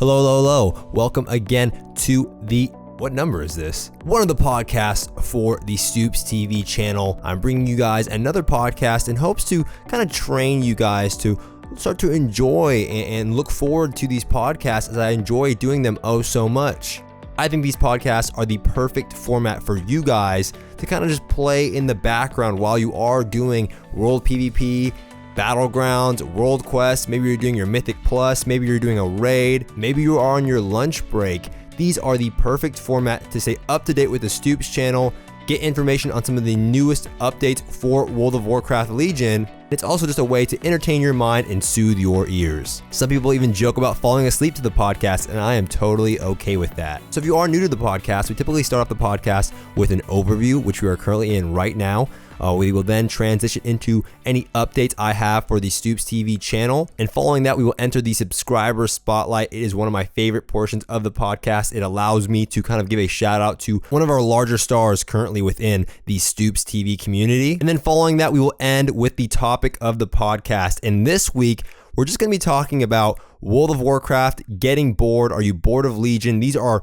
Hello, hello, hello. Welcome again to the, what number is this? One of the podcasts for the Stoopzz TV channel. I'm bringing you guys another podcast in hopes to kind of train you guys to start to enjoy and look forward to these podcasts as I enjoy doing them oh so much. I think these podcasts are the perfect format for you guys to kind of just play in the background while you are doing World PvP, Battlegrounds, World Quest, maybe you're doing your Mythic Plus, maybe you're doing a raid, maybe you are on your lunch break. These are the perfect format to stay up to date with the Stoopzz channel, get information on some of the newest updates for World of Warcraft Legion. It's also just a way to entertain your mind and soothe your ears. Some people even joke about falling asleep to the podcast, and I am totally okay with that. So if you are new to the podcast, we typically start off the podcast with an overview, which we are currently in right now. We will then transition into any updates I have for the Stoopzz TV channel. And following that, we will enter the subscriber spotlight. It is one of my favorite portions of the podcast. It allows me to kind of give a shout out to one of our larger stars currently within the Stoopzz TV community. And then following that, we will end with the topic of the podcast. And this week, we're just going to be talking about World of Warcraft, getting bored. Are you bored of Legion? These are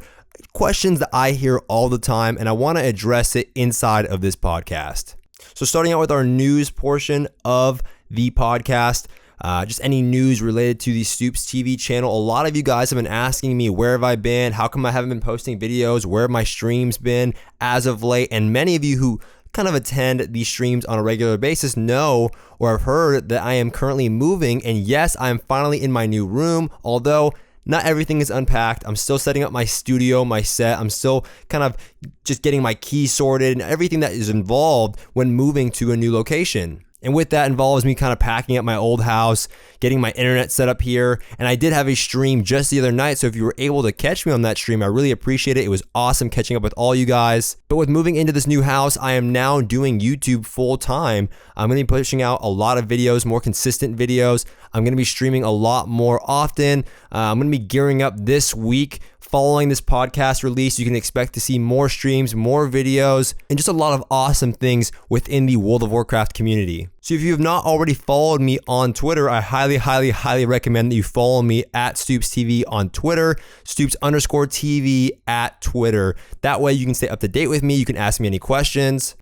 questions that I hear all the time, and I want to address it inside of this podcast. So starting out with our news portion of the podcast, just any news related to the Stoopzz TV channel. A lot of you guys have been asking me, where have I been? How come I haven't been posting videos? Where have my streams been as of late? And many of you who kind of attend these streams on a regular basis know or have heard that I am currently moving. And yes, I am finally in my new room, although not everything is unpacked. I'm still setting up my studio, my set. I'm still kind of just getting my keys sorted and everything that is involved when moving to a new location. And with that involves me kind of packing up my old house, getting my internet set up here. And I did have a stream just the other night, so if you were able to catch me on that stream, I really appreciate it. It was awesome catching up with all you guys. But with moving into this new house, I am now doing YouTube full time. I'm going to be pushing out a lot of videos, more consistent videos. I'm going to be streaming a lot more often. I'm going to be gearing up this week. Following this podcast release, you can expect to see more streams, more videos, and just a lot of awesome things within the World of Warcraft community. So if you have not already followed me on Twitter, I highly recommend that you follow me at Stoopzz TV on Twitter, Stoopzz_TV at Twitter. That way you can stay up to date with me. You can ask me any questions.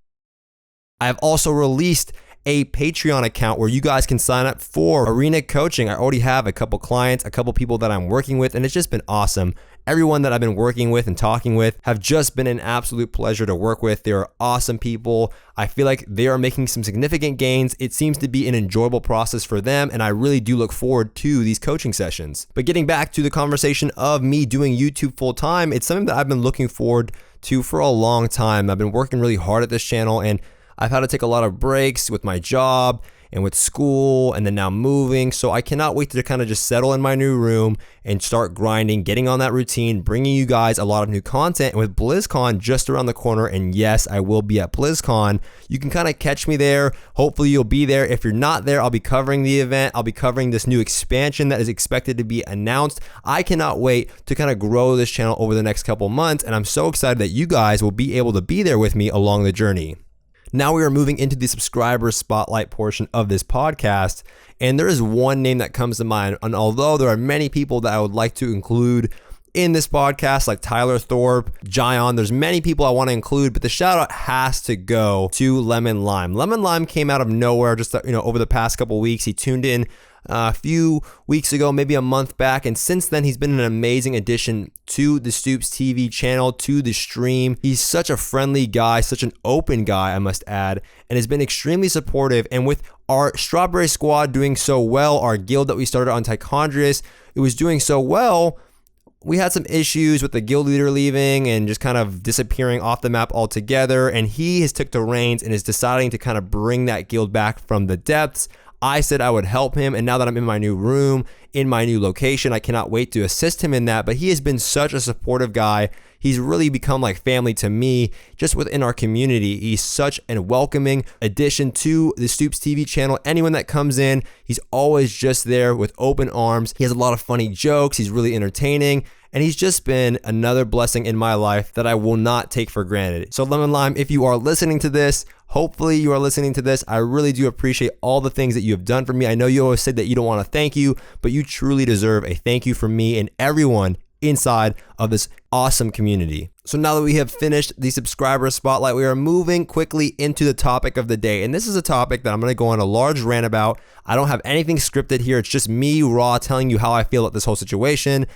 I have also released a Patreon account where you guys can sign up for arena coaching. I already have a couple clients, a couple people that I'm working with, and it's just been awesome. Everyone that I've been working with and talking with have just been an absolute pleasure to work with. They are awesome people. I feel like they are making some significant gains. It seems to be an enjoyable process for them, and I really do look forward to these coaching sessions. But getting back to the conversation of me doing YouTube full time, it's something that I've been looking forward to for a long time. I've been working really hard at this channel, and I've had to take a lot of breaks with my job and with school and then now moving. So I cannot wait to kind of just settle in my new room and start grinding, getting on that routine, bringing you guys a lot of new content. And with BlizzCon just around the corner, and yes, I will be at BlizzCon, you can kind of catch me there. Hopefully you'll be there. If you're not there, I'll be covering the event. I'll be covering this new expansion that is expected to be announced. I cannot wait to kind of grow this channel over the next couple months. And I'm so excited that you guys will be able to be there with me along the journey. Now we are moving into the subscriber spotlight portion of this podcast, and there is one name that comes to mind. And although there are many people that I would like to include in this podcast, like Tyler Thorpe, Jion, there's many people I want to include, but the shout out has to go to Lemon Lime. Lemon Lime came out of nowhere just over the past couple weeks. He tuned in a few weeks ago, maybe a month back, and since then he's been an amazing addition to the Stoopzz TV channel, to the stream. He's such a friendly guy, such an open guy, I must add, and has been extremely supportive. And with our Strawberry Squad doing so well, our guild that we started on Tichondrius, it was doing so well, we had some issues with the guild leader leaving and just kind of disappearing off the map altogether, and he has took the reins and is deciding to kind of bring that guild back from the depths. I said I would help him, and now that I'm in my new room, in my new location, I cannot wait to assist him in that. But he has been such a supportive guy. He's really become like family to me just within our community. He's such a welcoming addition to the Stoopzz TV channel. Anyone that comes in, he's always just there with open arms. He has a lot of funny jokes. He's really entertaining. and he's just been another blessing in my life that I will not take for granted. So Lemon Lime, if you are listening to this, hopefully you are listening to this, I really do appreciate all the things that you have done for me. I know you always said that you don't want to thank you, but you truly deserve a thank you from me and everyone inside of this awesome community. So now that we have finished the subscriber spotlight, we are moving quickly into the topic of the day. And this is a topic that I'm going to go on a large rant about. I don't have anything scripted here. It's just me raw telling you how I feel about this whole situation.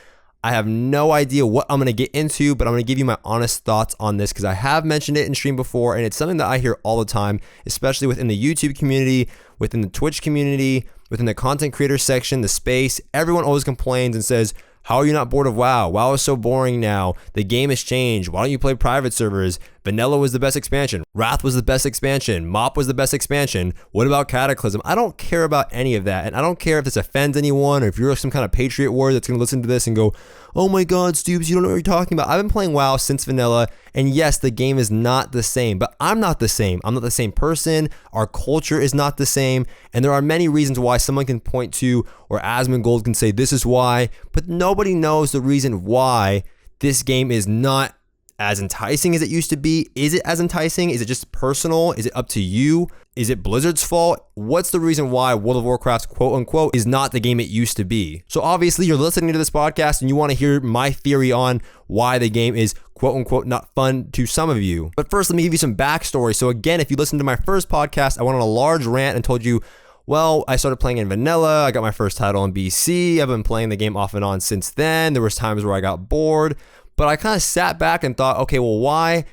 I have no idea what I'm going to get into, but I'm going to give you my honest thoughts on this because I have mentioned it in stream before, and it's something that I hear all the time, especially within the YouTube community, within the Twitch community, within the content creator section, the space. Everyone always complains and says, how are you not bored of WoW? WoW is so boring now. The game has changed. Why don't you play private servers? Vanilla was the best expansion. Wrath was the best expansion. Mop was the best expansion. What about Cataclysm? I don't care about any of that. And I don't care if this offends anyone or if you're some kind of patriot warrior that's going to listen to this and go, oh my God, Stoopzz, you don't know what you're talking about. I've been playing WoW since vanilla. And yes, the game is not the same, but I'm not the same. I'm not the same person. Our culture is not the same. And there are many reasons why someone can point to, or Asmongold can say, this is why, but nobody knows the reason why this game is not as enticing as it used to be. Is it as enticing? Is it just personal? Is it up to you? Is it Blizzard's fault? What's the reason why World of Warcraft, quote unquote, is not the game it used to be? So obviously you're listening to this podcast and you want to hear my theory on why the game is, quote unquote, not fun to some of you. But first, let me give you some backstory. So again, if you listened to my first podcast, I went on a large rant and told you, well, I started playing in vanilla. I got my first title in BC. I've been playing the game off and on since then. There was times where I got bored. But I kind of sat back and thought, okay, well, why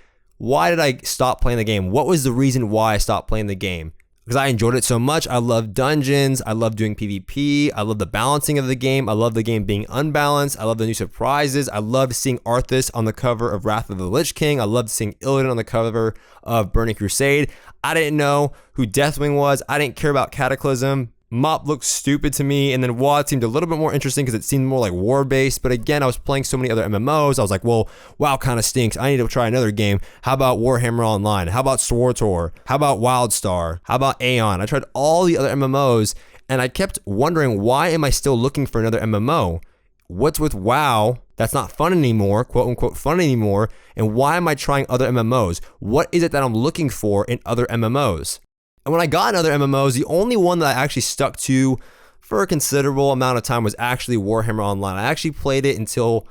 did I stop playing the game? What was the reason why I stopped playing the game? Because I enjoyed it so much. I love dungeons. I love doing PvP. I love the balancing of the game. I love the game being unbalanced. I love the new surprises. I loved seeing Arthas on the cover of Wrath of the Lich King. I loved seeing Illidan on the cover of Burning Crusade. I didn't know who Deathwing was. I didn't care about Cataclysm. Mop looked stupid to me, and then WoD seemed a little bit more interesting because it seemed more like war-based. But again, I was playing so many other MMOs. I was like, well, WoW kind of stinks. I need to try another game. How about Warhammer Online? How about SWTOR? How about WildStar? How about Aeon? I tried all the other MMOs, and I kept wondering, why am I still looking for another MMO? What's with WoW that's not fun anymore, quote unquote fun anymore, and why am I trying other MMOs? What is it that I'm looking for in other MMOs? And when I got in other MMOs, the only one that I actually stuck to for a considerable amount of time was actually Warhammer Online. I actually played it until,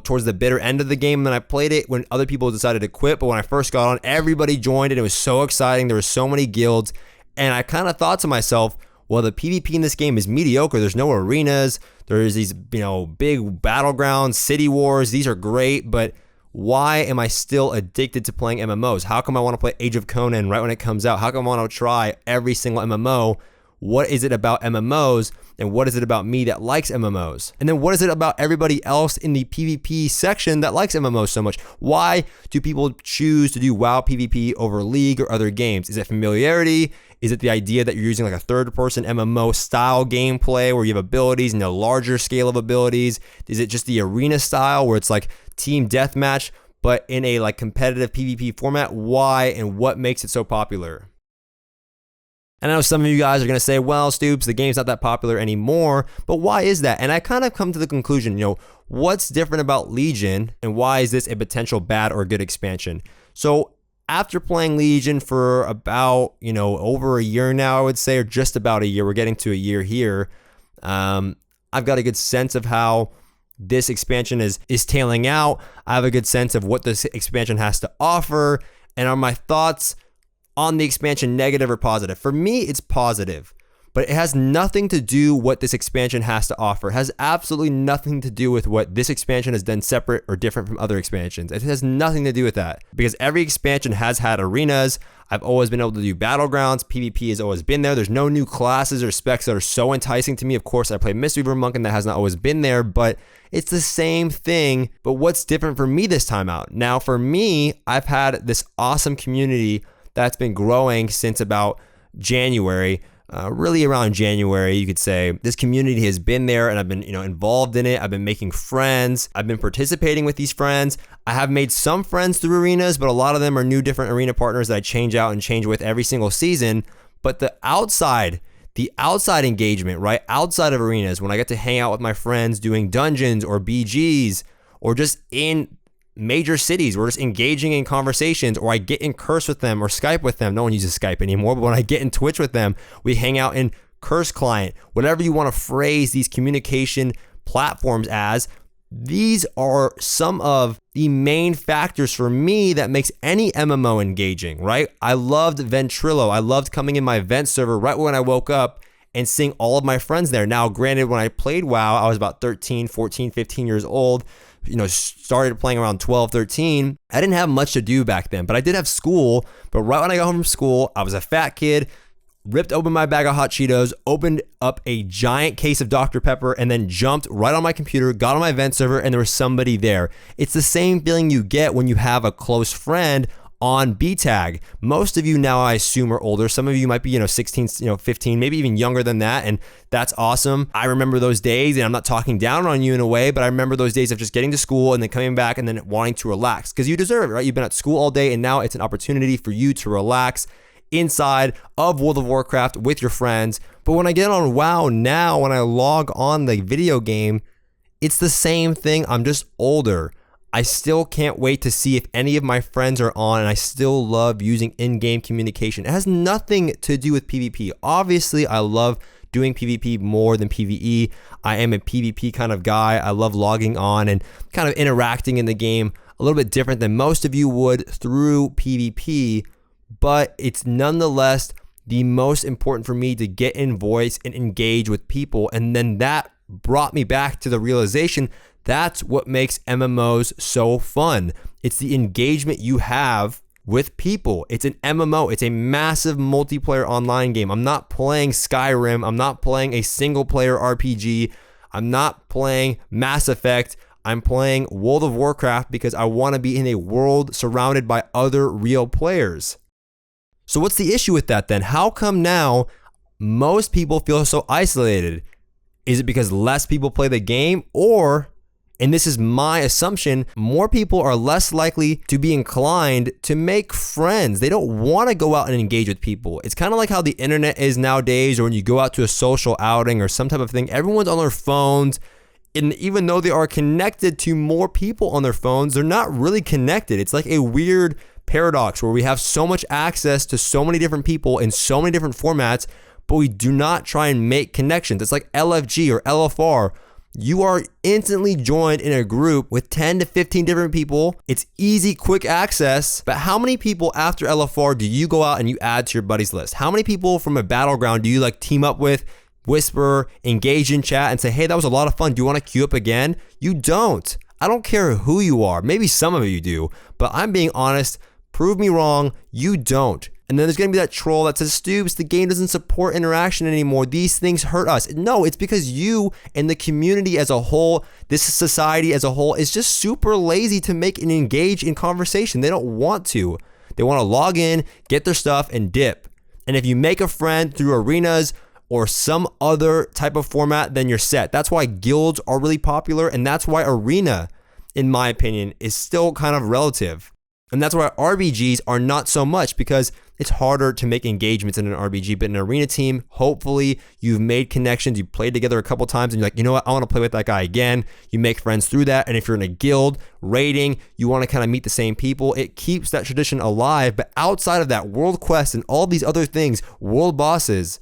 towards the bitter end of the game. And then I played it when other people decided to quit. But when I first got on, everybody joined it. It was so exciting. There were so many guilds. And I kind of thought to myself, well, the PvP in this game is mediocre. There's no arenas. There's these, big battlegrounds, city wars. These are great, but why am I still addicted to playing MMOs? How come I want to play Age of Conan right when it comes out? How come I want to try every single MMO? What is it about MMOs, and what is it about me that likes MMOs? And then what is it about everybody else in the PvP section that likes MMOs so much? Why do people choose to do WoW PvP over League or other games? Is it familiarity? Is it the idea that you're using like a third-person MMO style gameplay where you have abilities and a larger scale of abilities? Is it just the arena style where it's like team deathmatch, but in a like competitive PvP format? Why and what makes it so popular? And I know some of you guys are going to say, well, Stoopzz, the game's not that popular anymore, but why is that? And I kind of come to the conclusion, what's different about Legion and why is this a potential bad or good expansion? So after playing Legion for about, over a year now, I would say, or just about a year, we're getting to a year here, I've got a good sense of how this expansion is tailing out. I have a good sense of what this expansion has to offer, and are my thoughts on the expansion negative or positive? For me, it's positive, but it has nothing to do what this expansion has to offer. It has absolutely nothing to do with what this expansion has done separate or different from other expansions. It has nothing to do with that, because every expansion has had arenas. I've always been able to do battlegrounds. PvP has always been there. There's no new classes or specs that are so enticing to me. Of course, I play Mistweaver Monk, and that has not always been there, but it's the same thing. But what's different for me this time out? Now, for me, I've had this awesome community that's been growing since about January, really around January, you could say. This community has been there, and I've been, involved in it. I've been making friends. I've been participating with these friends. I have made some friends through arenas, but a lot of them are new different arena partners that I change out and change with every single season. But the outside, The outside engagement, right? Outside of arenas, when I get to hang out with my friends doing dungeons or BGs, or just in major cities, we're just engaging in conversations, or I get in Curse with them or Skype with them. No one uses Skype anymore, but when I get in Twitch with them, we hang out in Curse client, whatever you want to phrase these communication platforms as. These are some of the main factors for me that makes any MMO engaging, right? I loved Ventrilo. I loved coming in my event server right when I woke up and seeing all of my friends there. Now, granted, when I played WoW, I was about 13, 14, 15 years old. Started playing around 12, 13. I didn't have much to do back then, but I did have school. But right when I got home from school, I was a fat kid, ripped open my bag of hot Cheetos, opened up a giant case of Dr. Pepper, and then jumped right on my computer, got on my event server, and there was somebody there. It's the same feeling you get when you have a close friend on BTAG. Most of you now, I assume, are older. Some of you might be, 16, 15, maybe even younger than that. And that's awesome. I remember those days, and I'm not talking down on you in a way, but I remember those days of just getting to school and then coming back and then wanting to relax because you deserve it, right? You've been at school all day, and now it's an opportunity for you to relax inside of World of Warcraft with your friends. But when I get on WoW now, when I log on the video game, it's the same thing. I'm just older. I still can't wait to see if any of my friends are on, and I still love using in-game communication. It has nothing to do with PvP. Obviously, I love doing PvP more than PvE. I am a PvP kind of guy. I love logging on and kind of interacting in the game a little bit different than most of you would through PvP, but it's nonetheless the most important for me to get in voice and engage with people. And then that brought me back to the realization that's what makes MMOs so fun. It's the engagement you have with people. It's an MMO. It's a massive multiplayer online game. I'm not playing Skyrim. I'm not playing a single player RPG. I'm not playing Mass Effect. I'm playing World of Warcraft because I want to be in a world surrounded by other real players. So what's the issue with that then? How come now most people feel so isolated? Is it because less people play the game, or, and this is my assumption, more people are less likely to be inclined to make friends? They don't want to go out and engage with people. It's kind of like how the internet is nowadays, or when you go out to a social outing or some type of thing, everyone's on their phones. And even though they are connected to more people on their phones, they're not really connected. It's like a weird paradox where we have so much access to so many different people in so many different formats, but we do not try and make connections. It's like LFG or LFR. You are instantly joined in a group with 10 to 15 different people. It's easy, quick access. But how many people after LFR do you go out and you add to your buddies list? How many people from a battleground do you like team up with, whisper, engage in chat, and say, hey, that was a lot of fun. Do you want to queue up again? You don't. I don't care who you are. Maybe some of you do, but I'm being honest. Prove me wrong. You don't. And then there's going to be that troll that says, Stoopzz, the game doesn't support interaction anymore. These things hurt us. No, it's because you and the community as a whole, this society as a whole, is just super lazy to make and engage in conversation. They don't want to. They want to log in, get their stuff, and dip. And if you make a friend through arenas or some other type of format, then you're set. That's why guilds are really popular, and that's why arena, in my opinion, is still kind of relative. And that's why RBGs are not so much, because it's harder to make engagements in an RBG. But in an arena team, hopefully you've made connections, you played together a couple times, and you're like, you know what, I want to play with that guy again. You make friends through that. And if you're in a guild raiding, you want to kind of meet the same people. It keeps that tradition alive. But outside of that, world quests and all these other things, world bosses,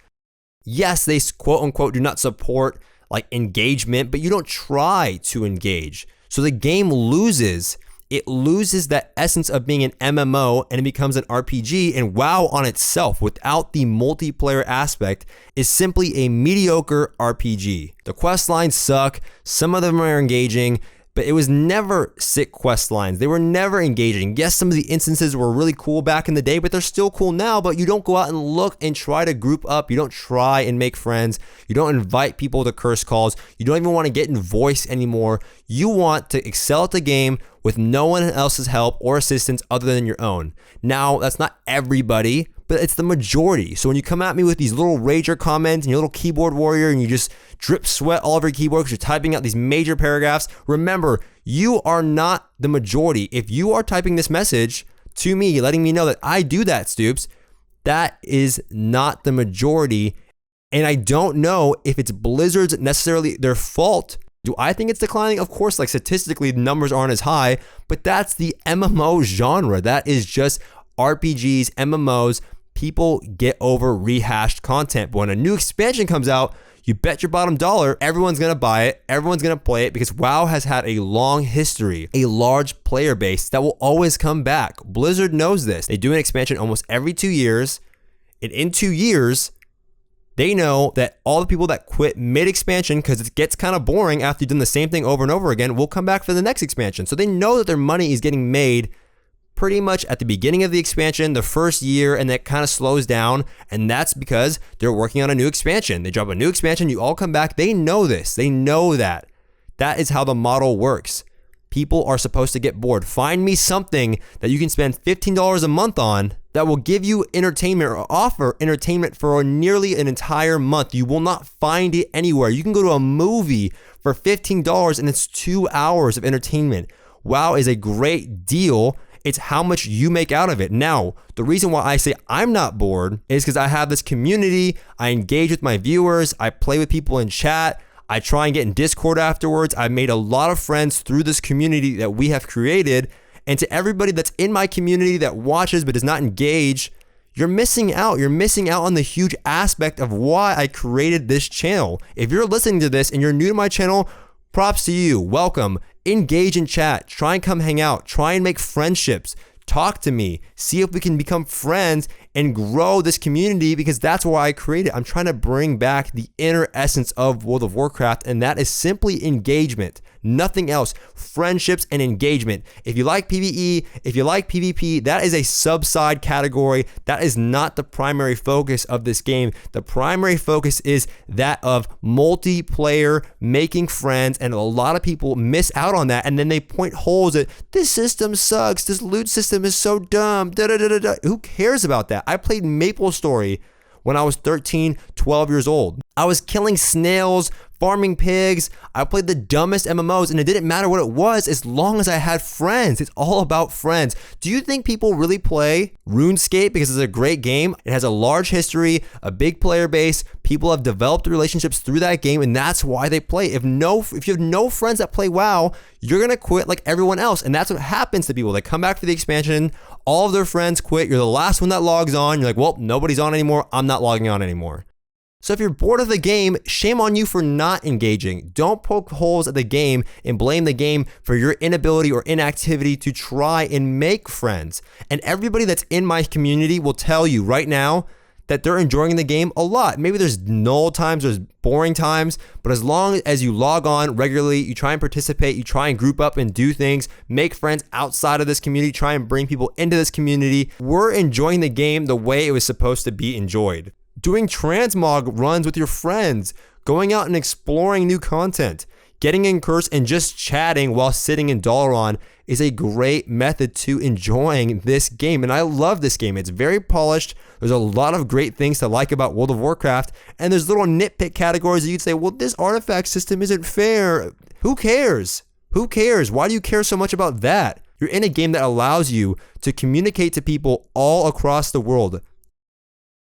yes, they quote unquote do not support like engagement, but you don't try to engage. So the game loses. It loses that essence of being an MMO and it becomes an RPG. And WoW on itself, without the multiplayer aspect, is simply a mediocre RPG. The quest lines suck. Some of them are engaging, but it was never sick quest lines. They were never engaging. Yes, some of the instances were really cool back in the day, but they're still cool now. But you don't go out and look and try to group up. You don't try and make friends. You don't invite people to curse calls. You don't even want to get in voice anymore. You want to excel at the game with no one else's help or assistance other than your own. Now, that's not everybody, but it's the majority. So when you come at me with these little rager comments and your little keyboard warrior and you just drip sweat all over your keyboard because you're typing out these major paragraphs, remember, you are not the majority. If you are typing this message to me, letting me know that I do that, Stoopzz, that is not the majority. And I don't know if it's Blizzard's necessarily their fault. Do I think it's declining? Of course, like statistically, the numbers aren't as high, but that's the MMO genre. That is just RPGs, MMOs. People get over rehashed content. But when a new expansion comes out, you bet your bottom dollar, everyone's going to buy it. Everyone's going to play it because WoW has had a long history, a large player base that will always come back. Blizzard knows this. They do an expansion almost every 2 years. And in 2 years, they know that all the people that quit mid-expansion because it gets kind of boring after you've done the same thing over and over again will come back for the next expansion. So they know that their money is getting made pretty much at the beginning of the expansion, the first year, and that kind of slows down. And that's because they're working on a new expansion. They drop a new expansion, you all come back. They know this. They know that. That is how the model works. People are supposed to get bored. Find me something that you can spend $15 a month on that will give you entertainment or offer entertainment for nearly an entire month. You will not find it anywhere. You can go to a movie for $15 and it's 2 hours of entertainment. WoW is a great deal. It's how much you make out of it. Now, the reason why I say I'm not bored is because I have this community. I engage with my viewers. I play with people in chat. I try and get in Discord afterwards. I've made a lot of friends through this community that we have created. And to everybody that's in my community that watches but does not engage, you're missing out. You're missing out on the huge aspect of why I created this channel. If you're listening to this and you're new to my channel, props to you. Welcome. Engage in chat. Try and come hang out. Try and make friendships. Talk to me. See if we can become friends and grow this community because that's why I created it. I'm trying to bring back the inner essence of World of Warcraft, and that is simply engagement. Nothing else. Friendships and engagement. If you like PvE, if you like PvP, that is a sub-side category. That is not the primary focus of this game. The primary focus is that of multiplayer, making friends, and a lot of people miss out on that, and then they point holes at, this system sucks, this loot system is so dumb, da-da-da-da-da. Who cares about that? I played MapleStory when I was 13, 12 years old. I was killing snails, farming pigs. I played the dumbest MMOs and it didn't matter what it was as long as I had friends. It's all about friends. Do you think people really play RuneScape because it's a great game? It has a large history, a big player base. People have developed relationships through that game and that's why they play. If you have no friends that play WoW, you're going to quit like everyone else. And that's what happens to people. They come back for the expansion. All of their friends quit. You're the last one that logs on. You're like, well, nobody's on anymore. I'm not logging on anymore. So if you're bored of the game, shame on you for not engaging. Don't poke holes at the game and blame the game for your inability or inactivity to try and make friends. And everybody that's in my community will tell you right now that they're enjoying the game a lot. Maybe there's null times, there's boring times, but as long as you log on regularly, you try and participate, you try and group up and do things, make friends outside of this community, try and bring people into this community, we're enjoying the game the way it was supposed to be enjoyed. Doing transmog runs with your friends, going out and exploring new content, getting in curse and just chatting while sitting in Dalaran is a great method to enjoying this game. And I love this game. It's very polished. There's a lot of great things to like about World of Warcraft. And there's little nitpick categories that you'd say, well, this artifact system isn't fair. Who cares? Who cares? Why do you care so much about that? You're in a game that allows you to communicate to people all across the world.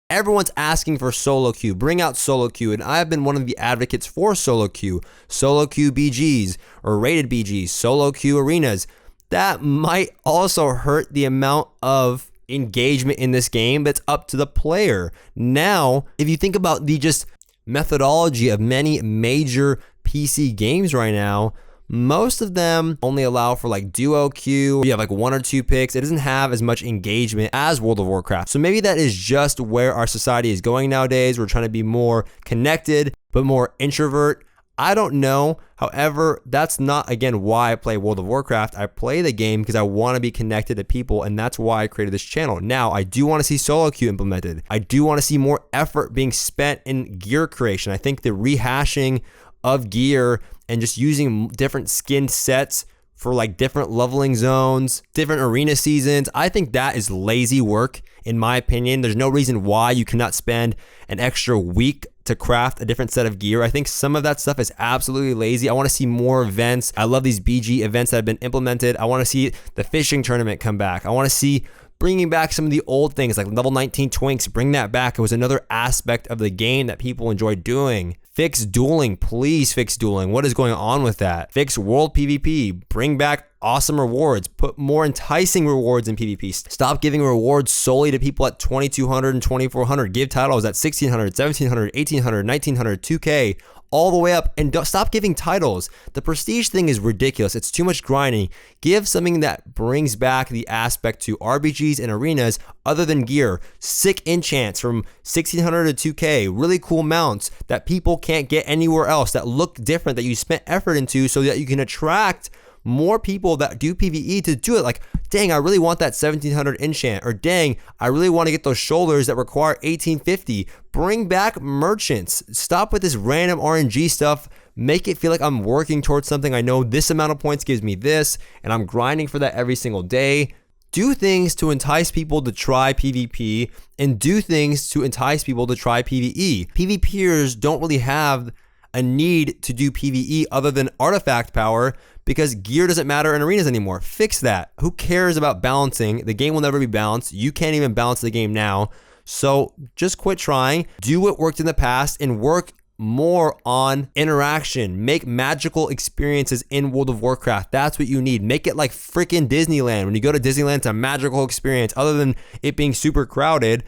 Everyone's asking for solo queue. Bring out solo queue. And I have been one of the advocates for solo queue BGs or rated BGs, solo queue arenas. That might also hurt the amount of engagement in this game that's up to the player. Now, if you think about the just methodology of many major PC games right now, most of them only allow for like duo queue. You have like 1 or 2 picks. It doesn't have as much engagement as World of Warcraft. So maybe that is just where our society is going nowadays. We're trying to be more connected, but more introvert. I don't know. However, that's not, again, why I play World of Warcraft. I play the game because I want to be connected to people, and that's why I created this channel. Now, I do want to see solo queue implemented. I do want to see more effort being spent in gear creation. I think the rehashing of gear and just using different skin sets for like different leveling zones, different arena seasons, I think that is lazy work in my opinion. There's no reason why you cannot spend an extra week to craft a different set of gear. I think some of that stuff is absolutely lazy. I want to see more events. I love these BG events that have been implemented. I want to see the fishing tournament come back. I want to see bringing back some of the old things like level 19 twinks, bring that back. It was another aspect of the game that people enjoyed doing. Fix dueling, please fix dueling. What is going on with that? Fix world PvP, bring back awesome rewards, put more enticing rewards in PvP. Stop giving rewards solely to people at 2200 and 2400. Give titles at 1600, 1700, 1800, 1900, 2K, all the way up, and don't stop giving titles. The prestige thing is ridiculous. It's too much grinding. Give something that brings back the aspect to RBGs and arenas other than gear. Sick enchants from 1600 to 2K, really cool mounts that people can't get anywhere else, that look different, that you spent effort into so that you can attract more people that do PvE to do it. Like, dang, I really want that 1700 enchant, or dang, I really want to get those shoulders that require 1850. Bring back merchants. Stop with this random RNG stuff. Make it feel like I'm working towards something. I know this amount of points gives me this, and I'm grinding for that every single day. Do things to entice people to try PvP, and do things to entice people to try PvE. PvPers don't really have a need to do PvE other than artifact power, because gear doesn't matter in arenas anymore. Fix that. Who cares about balancing? The game will never be balanced. You can't even balance the game now. So just quit trying. Do what worked in the past and work more on interaction. Make magical experiences in World of Warcraft. That's what you need. Make it like freaking Disneyland. When you go to Disneyland, it's a magical experience. Other than it being super crowded,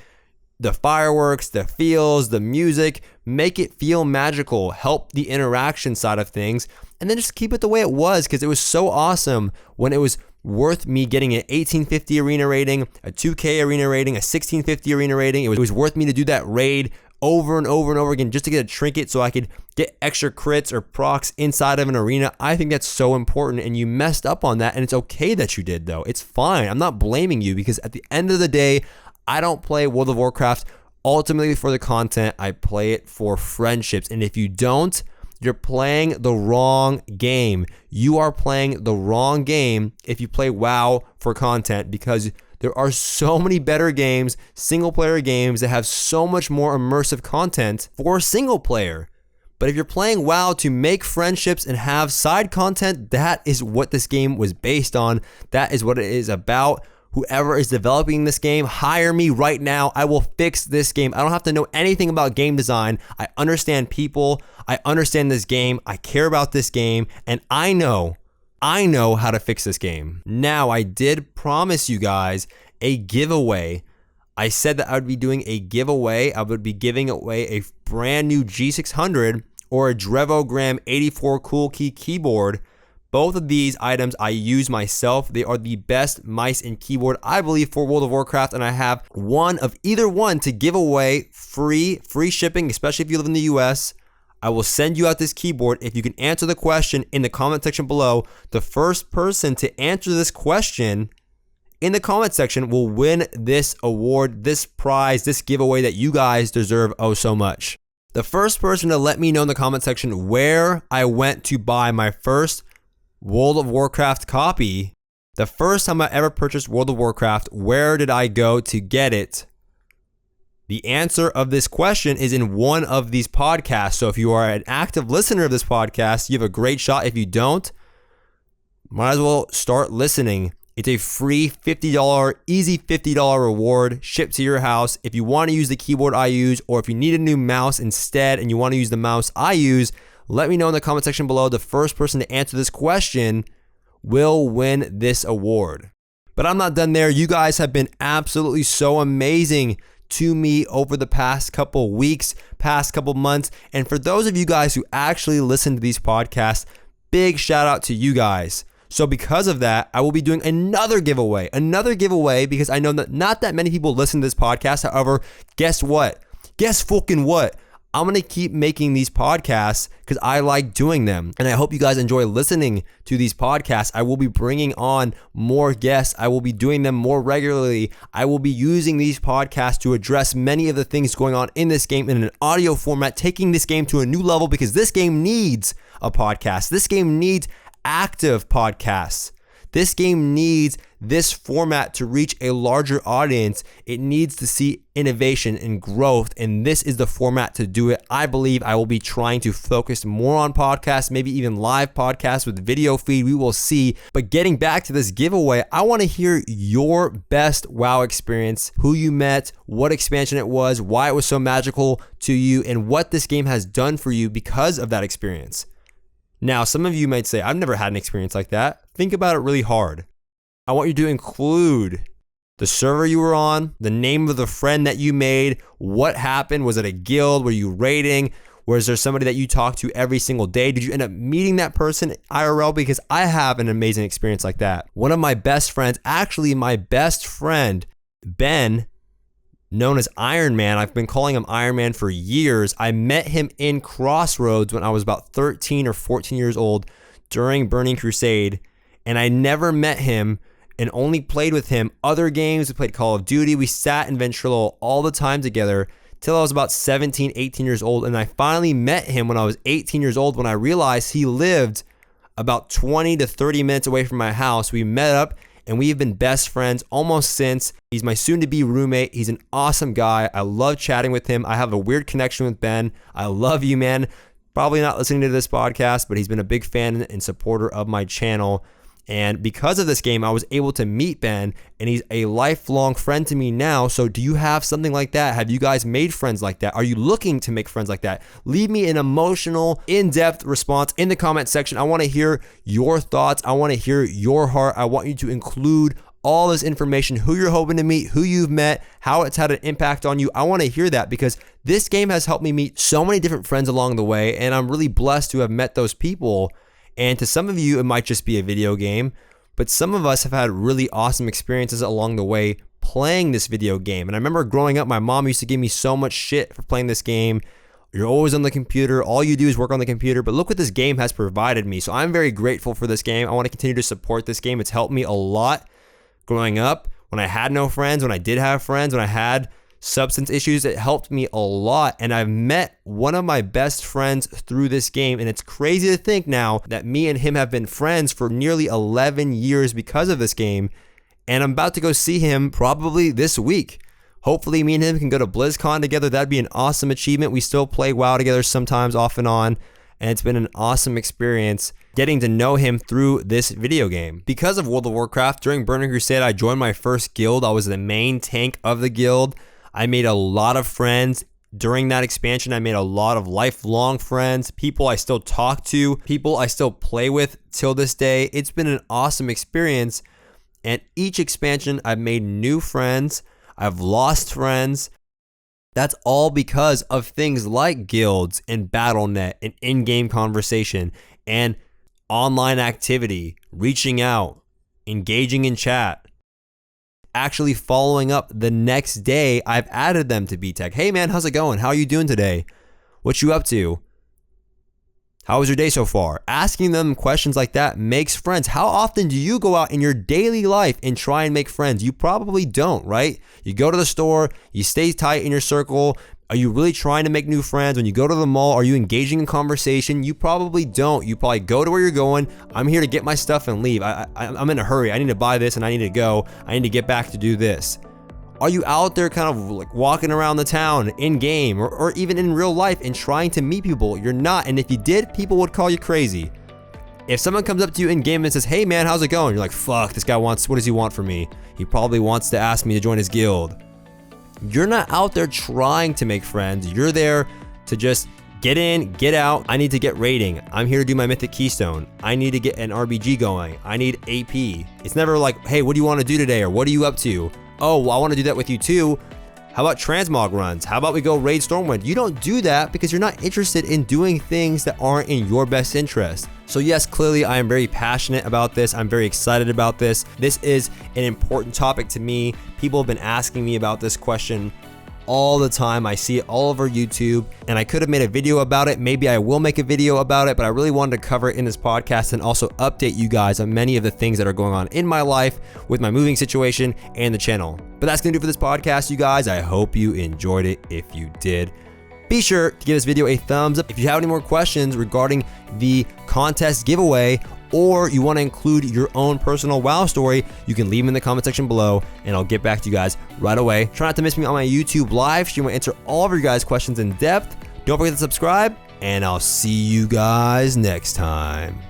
the fireworks, the feels, the music, make it feel magical. Help the interaction side of things. And then just keep it the way it was, because it was so awesome when it was worth me getting an 1850 arena rating, a 2K arena rating, a 1650 arena rating. It was worth me to do that raid over and over and over again just to get a trinket so I could get extra crits or procs inside of an arena. I think that's so important, and you messed up on that, and it's okay that you did, though. It's fine. I'm not blaming you, because at the end of the day, I don't play World of Warcraft ultimately for the content. I play it for friendships, and if you don't, you're playing the wrong game. You are playing the wrong game if you play WoW for content, because there are so many better games, single player games, that have so much more immersive content for single player. But if you're playing WoW to make friendships and have side content, that is what this game was based on. That is what it is about. Whoever is developing this game, hire me right now. I will fix this game. I don't have to know anything about game design. I understand people. I understand this game. I care about this game, and I know how to fix this game. Now, I did promise you guys a giveaway. I said that I would be doing a giveaway. I would be giving away a brand new G600 or a Drevogram 84 Cool Key keyboard. Both of these items I use myself. They are the best mice and keyboard, I believe, for World of Warcraft, and I have one of either one to give away free shipping, especially if you live in the US. I will send you out this keyboard if you can answer the question in the comment section below. The first person to answer this question in the comment section will win this award, this prize, this giveaway that you guys deserve oh so much. The first person to let me know in the comment section where I went to buy my first World of Warcraft copy, the first time I ever purchased World of Warcraft, where did I go to get it? The answer of this question is in one of these podcasts. So if you are an active listener of this podcast, you have a great shot. If you don't, might as well start listening. It's a free $50, easy $50 reward shipped to your house. If you want to use the keyboard I use, or if you need a new mouse instead and you want to use the mouse I use, let me know in the comment section below. The first person to answer this question will win this award. But I'm not done there. You guys have been absolutely so amazing to me over the past couple weeks, past couple months. And for those of you guys who actually listen to these podcasts, big shout out to you guys. So because of that, I will be doing another giveaway because I know that not that many people listen to this podcast. However, guess what? Guess fucking what? I'm going to keep making these podcasts because I like doing them. And I hope you guys enjoy listening to these podcasts. I will be bringing on more guests. I will be doing them more regularly. I will be using these podcasts to address many of the things going on in this game in an audio format, taking this game to a new level because this game needs a podcast. This game needs active podcasts. This game needs this format to reach a larger audience. It needs to see innovation and growth, and this is the format to do it. I believe I will be trying to focus more on podcasts, maybe even live podcasts with video feed. We will see. But getting back to this giveaway, I want to hear your best WoW experience, who you met, what expansion it was, why it was so magical to you, and what this game has done for you because of that experience. Now, some of you might say, I've never had an experience like that. Think about it really hard. I want you to include the server you were on, the name of the friend that you made, what happened, was it a guild, were you raiding, was there somebody that you talked to every single day, did you end up meeting that person IRL? Because I have an amazing experience like that. One of my best friends, actually my best friend, Ben, known as Iron Man, I've been calling him Iron Man for years. I met him in Crossroads when I was about 13 or 14 years old during Burning Crusade, and I never met him and only played with him other games. We played Call of Duty. We sat in Ventrilo all the time together till I was about 17, 18 years old. And I finally met him when I was 18 years old when I realized he lived about 20 to 30 minutes away from my house. We met up and we've been best friends almost since. He's my soon-to-be roommate. He's an awesome guy. I love chatting with him. I have a weird connection with Ben. I love you, man. Probably not listening to this podcast, but he's been a big fan and supporter of my channel. And because of this game, I was able to meet Ben, and he's a lifelong friend to me now. So do you have something like that? Have you guys made friends like that? Are you looking to make friends like that? Leave me an emotional, in-depth response in the comment section. I want to hear your thoughts. I want to hear your heart. I want you to include all this information, who you're hoping to meet, who you've met, how it's had an impact on you. I want to hear that because this game has helped me meet so many different friends along the way, and I'm really blessed to have met those people. And to some of you, it might just be a video game, but some of us have had really awesome experiences along the way playing this video game. And I remember growing up, my mom used to give me so much shit for playing this game. You're always on the computer. All you do is work on the computer. But look what this game has provided me. So I'm very grateful for this game. I want to continue to support this game. It's helped me a lot growing up. When I had no friends, when I did have friends, when I had substance issues, it helped me a lot. And I've met one of my best friends through this game, and it's crazy to think now that me and him have been friends for nearly 11 years because of this game. And I'm about to go see him probably this week. Hopefully me and him can go to BlizzCon together. That'd be an awesome achievement. We still play WoW together sometimes off and on, and it's been an awesome experience getting to know him through this video game. Because of World of Warcraft, during Burning Crusade, I joined my first guild. I was the main tank of the guild. I made a lot of friends during that expansion. I made a lot of lifelong friends, people I still talk to, people I still play with till this day. It's been an awesome experience. And each expansion, I've made new friends. I've lost friends. That's all because of things like guilds and Battle.net and in-game conversation and online activity, reaching out, engaging in chat. Actually following up the next day, I've added them to BTech. Hey man, how's it going? How are you doing today? What you up to? How was your day so far? Asking them questions like that makes friends. How often do you go out in your daily life and try and make friends? You probably don't, right? You go to the store, you stay tight in your circle. Are you really trying to make new friends? When you go to the mall, are you engaging in conversation? You probably don't. You probably go to where you're going. I'm here to get my stuff and leave. I'm in a hurry. I need to buy this and I need to go. I need to get back to do this. Are you out there kind of like walking around the town in game or even in real life and trying to meet people? You're not. And if you did, people would call you crazy. If someone comes up to you in game and says, hey man, how's it going? You're like, fuck, this guy wants, what does he want from me? He probably wants to ask me to join his guild. You're not out there trying to make friends. You're there to just get in, get out. I need to get raiding. I'm here to do my Mythic Keystone. I need to get an RBG going. I need AP. It's never like, hey, what do you want to do today? Or what are you up to? Oh, well, I want to do that with you too. How about transmog runs? How about we go raid Stormwind? You don't do that because you're not interested in doing things that aren't in your best interest. So yes, clearly I am very passionate about this. I'm very excited about this. This is an important topic to me. People have been asking me about this question all the time. I see it all over YouTube, and I could have made a video about it. Maybe I will make a video about it, but I really wanted to cover it in this podcast and also update you guys on many of the things that are going on in my life with my moving situation and the channel. But that's gonna do for this podcast, you guys. I hope you enjoyed it. If you did, be sure to give this video a thumbs up. If you have any more questions regarding the contest giveaway or you want to include your own personal WoW story, you can leave them in the comment section below and I'll get back to you guys right away. Try not to miss me on my YouTube live stream. I answer all of your guys' questions in depth. Don't forget to subscribe, and I'll see you guys next time.